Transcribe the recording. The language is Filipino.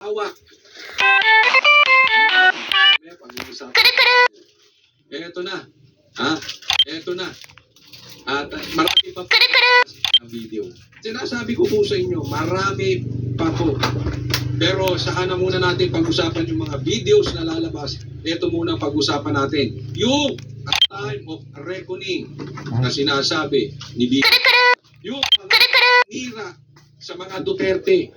hawak. May pag-uusapan. Eto na. Ha? Eto na. At marami pa po ang video. Sinasabi ko po sa inyo, marami pa po. Pero saan na muna natin pag-usapan yung mga videos na lalabas. Ito muna pag-usapan natin. Yung time of reckoning na sinasabi ni Vico. Yung mga nira sa mga Duterte.